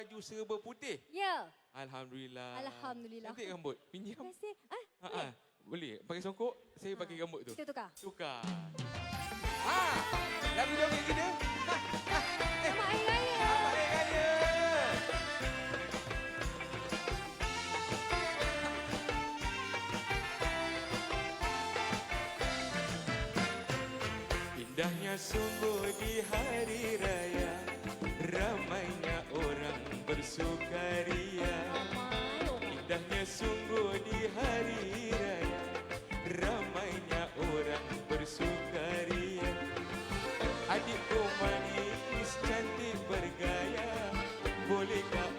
baju serba putih. Ya. Alhamdulillah. Alhamdulillah. Cantik rambut. Pinjam. Terima kasih. Boleh. Pakai songkok, saya pakai rambut tu. Kita tukar. Tukar. Lagu joget kita. Selamat Hari Raya. Selamat Hari Raya. Indahnya sungguh di hari raya, ramainya orang bersukaria. Indahnya sungguh di hari raya, ramainya orang bersukaria. Adikku manis cantik bergaya, bolehkah